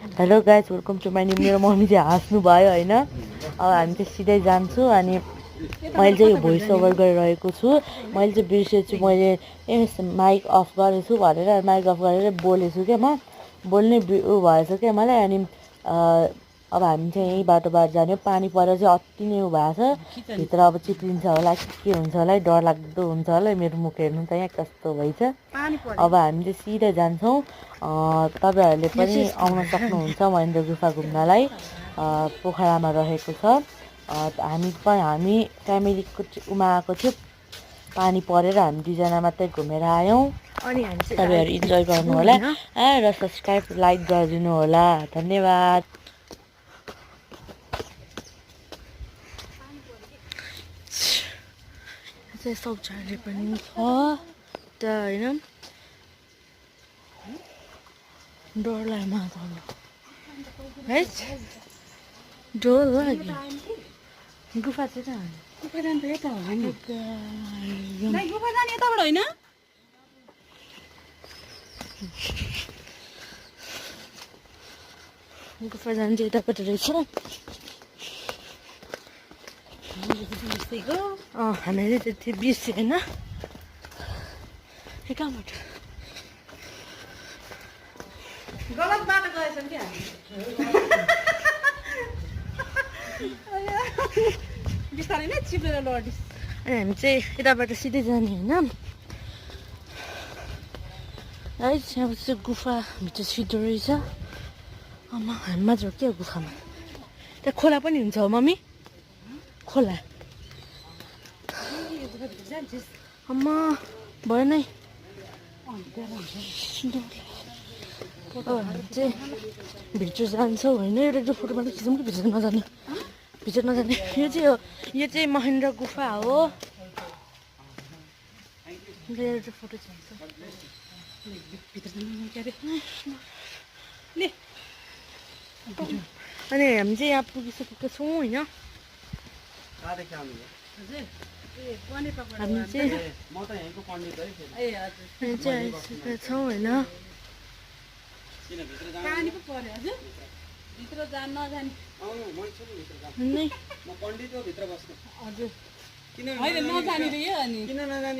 hello guys welcome to my new मेरो मम्मी चाहिँ हाँस्नु भयो होइन अब हामी चाहिँ सिधै जान्छौँ अनि मैले चाहिँ यो भोइस ओभर गरिरहेको छु मैले चाहिँ बिर्सेछु मैले माइक अफ गरेछु भनेर माइक अफ गरेर बोलेछु क्या म बोल्ने उ भएछ क्या मलाई अनि अब हामी चाहिँ यही बाटोबाट जाने पानी परेर चाहिँ अति नै उ भएको छ भित्र अब चिप्लिन्छ होला के हुन्छ होला डर लाग्दो हुन्छ होला मेरो मुख हेर्नु त यहाँ कस्तो भइछ अब हामी चाहिँ सिधै जान्छौँ तपाईहरुले पनि आउन सक्नुहुन्छ महेन्द्र गुफा घुम्नलाई पोखरामा रहेको छ हामी फ्यामिलीको उमा आएको थियो पानी परेर हामी दुईजना मात्रै घुमेर आयौँ अनि तपाईहरु इन्जोय गर्नु होला र सब्स्क्राइब लाइक गरिदिनु होला धन्यवाद चाहिँ शौचालय पनि छ त हैन डर लाग्यो मलाई है डर लाग्यो गुफा चाहिँ गुफा जानु त यता होला नि गुफा जाने यताबाट होइन गुफा जानु चाहिँ यताबाट रहेछ हामीले त्यति बिर्सेन कहाँबाट गलत बाटो गएछन् क्या बिस्तारै नै चिप्लेर लडिस् अनि हामी चाहिँ यताबाट सिधै जाने होइन है यहाँ चाहिँ गुफा भित्र छिटो रहेछ आमा हामी मात्र के गुफामा त्यहाँ खोला पनि हुन्छ हो मम्मी खोला अम्मा भयो नै चाहिँ भित्र जान्छौँ होइन एउटा फोटो मात्रै खिचौँ कि भित्र नजाने यो चाहिँ महेन्द्र गुफा हो एउटा फोटो खिच्छौँ अनि हामी चाहिँ यहाँ पुगिसकेको छौँ होइन हामी चाहिँ आइसकेका छौँ होइन पानी पो पर्यो हजुर भित्र जान नजाने म पण्डित हो भित्र बस्नु हजुर किन नजाने रे अनि किन नजाने